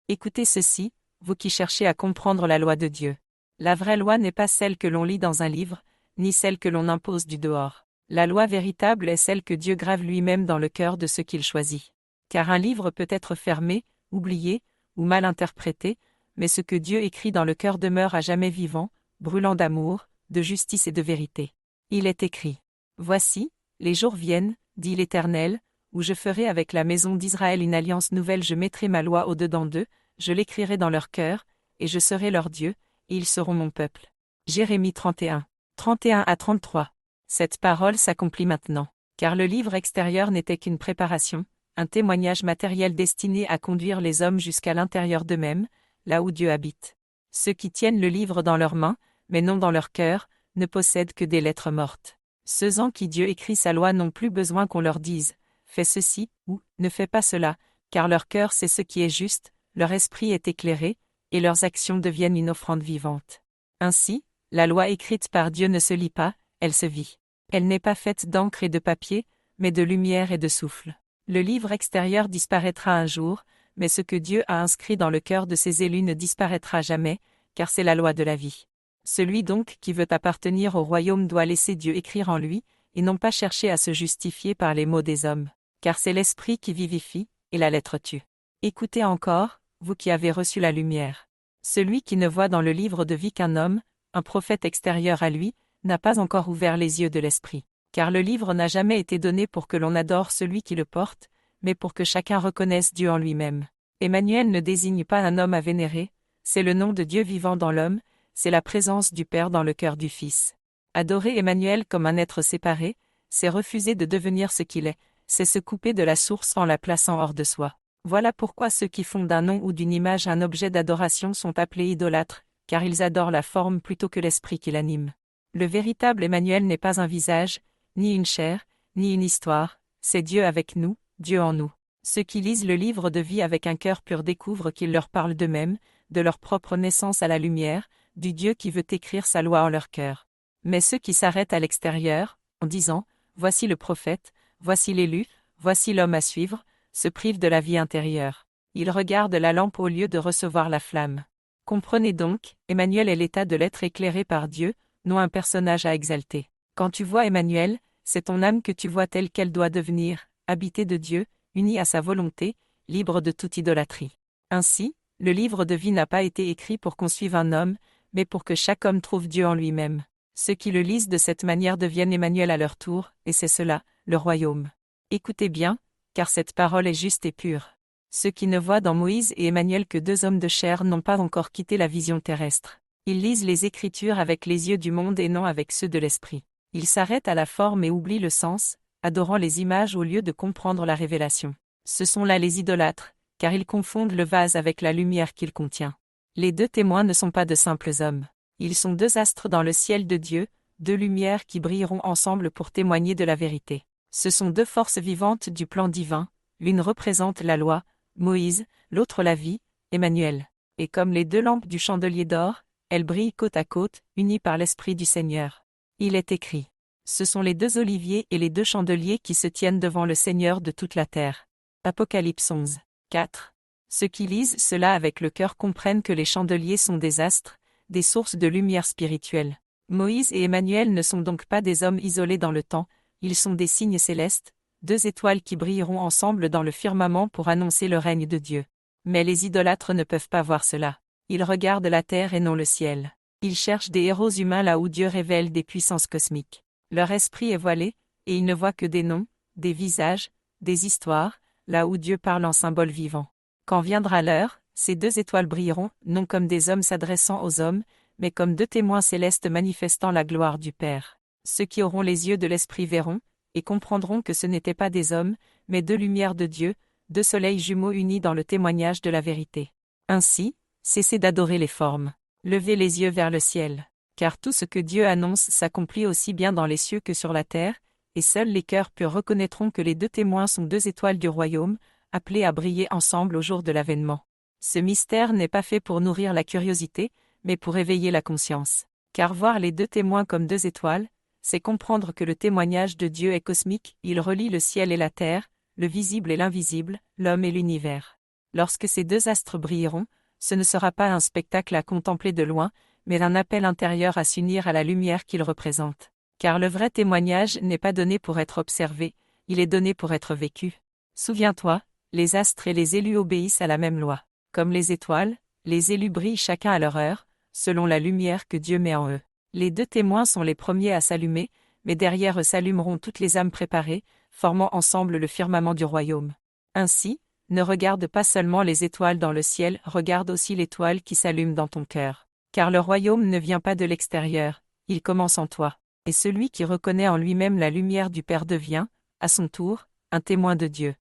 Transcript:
Écoutez ceci, vous qui cherchez à comprendre la loi de Dieu. La vraie loi n'est pas celle que l'on lit dans un livre, ni celle que l'on impose du dehors. La loi véritable est celle que Dieu grave lui-même dans le cœur de ceux qu'il choisit. Car un livre peut être fermé, oublié, ou mal interprété, mais ce que Dieu écrit dans le cœur demeure à jamais vivant, brûlant d'amour, de justice et de vérité. Il est écrit. Voici, les jours viennent, dit l'Éternel, où je ferai avec la maison d'Israël une alliance nouvelle, je mettrai ma loi au-dedans d'eux, je l'écrirai dans leur cœur, et je serai leur Dieu, et ils seront mon peuple. Jérémie 31. 31 à 33. Cette parole s'accomplit maintenant, car le livre extérieur n'était qu'une préparation, un témoignage matériel destiné à conduire les hommes jusqu'à l'intérieur d'eux-mêmes, là où Dieu habite. Ceux qui tiennent le livre dans leurs mains, mais non dans leur cœur, ne possèdent que des lettres mortes. Ceux en qui Dieu écrit sa loi n'ont plus besoin qu'on leur dise « fais ceci » ou « ne fais pas cela », car leur cœur sait ce qui est juste, leur esprit est éclairé, et leurs actions deviennent une offrande vivante. Ainsi, la loi écrite par Dieu ne se lit pas, elle se vit. Elle n'est pas faite d'encre et de papier, mais de lumière et de souffle. Le livre extérieur disparaîtra un jour, mais ce que Dieu a inscrit dans le cœur de ses élus ne disparaîtra jamais, car c'est la loi de la vie. Celui donc qui veut appartenir au royaume doit laisser Dieu écrire en lui, et non pas chercher à se justifier par les mots des hommes, car c'est l'esprit qui vivifie, et la lettre tue. Écoutez encore, vous qui avez reçu la lumière. Celui qui ne voit dans le livre de vie qu'un homme, un prophète extérieur à lui, n'a pas encore ouvert les yeux de l'esprit. Car le livre n'a jamais été donné pour que l'on adore celui qui le porte, mais pour que chacun reconnaisse Dieu en lui-même. Emmanuel ne désigne pas un homme à vénérer, c'est le nom de Dieu vivant dans l'homme, c'est la présence du Père dans le cœur du Fils. Adorer Emmanuel comme un être séparé, c'est refuser de devenir ce qu'il est, c'est se couper de la source en la plaçant hors de soi. Voilà pourquoi ceux qui font d'un nom ou d'une image un objet d'adoration sont appelés idolâtres, car ils adorent la forme plutôt que l'esprit qui l'anime. Le véritable Emmanuel n'est pas un visage, ni une chair, ni une histoire, c'est Dieu avec nous, Dieu en nous. Ceux qui lisent le livre de vie avec un cœur pur découvrent qu'il leur parle d'eux-mêmes, de leur propre naissance à la lumière, du Dieu qui veut écrire sa loi en leur cœur. Mais ceux qui s'arrêtent à l'extérieur, en disant « Voici le prophète, voici l'élu, voici l'homme à suivre », se privent de la vie intérieure. Ils regardent la lampe au lieu de recevoir la flamme. Comprenez donc, Emmanuel est l'état de l'être éclairé par Dieu, non un personnage à exalter. Quand tu vois Emmanuel, c'est ton âme que tu vois telle qu'elle doit devenir, habitée de Dieu, unie à sa volonté, libre de toute idolâtrie. Ainsi, le livre de vie n'a pas été écrit pour qu'on suive un homme, mais pour que chaque homme trouve Dieu en lui-même. Ceux qui le lisent de cette manière deviennent Emmanuel à leur tour, et c'est cela, le royaume. Écoutez bien, car cette parole est juste et pure. Ceux qui ne voient dans Moïse et Emmanuel que deux hommes de chair n'ont pas encore quitté la vision terrestre. Ils lisent les Écritures avec les yeux du monde et non avec ceux de l'esprit. Ils s'arrêtent à la forme et oublient le sens, adorant les images au lieu de comprendre la révélation. Ce sont là les idolâtres, car ils confondent le vase avec la lumière qu'il contient. Les deux témoins ne sont pas de simples hommes. Ils sont deux astres dans le ciel de Dieu, deux lumières qui brilleront ensemble pour témoigner de la vérité. Ce sont deux forces vivantes du plan divin, l'une représente la loi, Moïse, l'autre la vie, Emmanuel. Et comme les deux lampes du chandelier d'or, elles brillent côte à côte, unies par l'Esprit du Seigneur. Il est écrit. Ce sont les deux oliviers et les deux chandeliers qui se tiennent devant le Seigneur de toute la terre. Apocalypse 11. 4. Ceux qui lisent cela avec le cœur comprennent que les chandeliers sont des astres, des sources de lumière spirituelle. Moïse et Emmanuel ne sont donc pas des hommes isolés dans le temps, ils sont des signes célestes, deux étoiles qui brilleront ensemble dans le firmament pour annoncer le règne de Dieu. Mais les idolâtres ne peuvent pas voir cela. Ils regardent la terre et non le ciel. Ils cherchent des héros humains là où Dieu révèle des puissances cosmiques. Leur esprit est voilé, et ils ne voient que des noms, des visages, des histoires, là où Dieu parle en symboles vivants. Quand viendra l'heure, ces deux étoiles brilleront, non comme des hommes s'adressant aux hommes, mais comme deux témoins célestes manifestant la gloire du Père. Ceux qui auront les yeux de l'esprit verront, et comprendront que ce n'étaient pas des hommes, mais deux lumières de Dieu, deux soleils jumeaux unis dans le témoignage de la vérité. Ainsi, cessez d'adorer les formes. Levez les yeux vers le ciel. Car tout ce que Dieu annonce s'accomplit aussi bien dans les cieux que sur la terre, et seuls les cœurs purs reconnaîtront que les deux témoins sont deux étoiles du royaume, appelées à briller ensemble au jour de l'avènement. Ce mystère n'est pas fait pour nourrir la curiosité, mais pour éveiller la conscience. Car voir les deux témoins comme deux étoiles, c'est comprendre que le témoignage de Dieu est cosmique, il relie le ciel et la terre, le visible et l'invisible, l'homme et l'univers. Lorsque ces deux astres brilleront, ce ne sera pas un spectacle à contempler de loin, mais un appel intérieur à s'unir à la lumière qu'ils représentent. Car le vrai témoignage n'est pas donné pour être observé, il est donné pour être vécu. Souviens-toi, les astres et les élus obéissent à la même loi. Comme les étoiles, les élus brillent chacun à leur heure, selon la lumière que Dieu met en eux. Les deux témoins sont les premiers à s'allumer, mais derrière eux s'allumeront toutes les âmes préparées, formant ensemble le firmament du royaume. Ainsi, ne regarde pas seulement les étoiles dans le ciel, regarde aussi l'étoile qui s'allume dans ton cœur. Car le royaume ne vient pas de l'extérieur, il commence en toi. Et celui qui reconnaît en lui-même la lumière du Père devient, à son tour, un témoin de Dieu.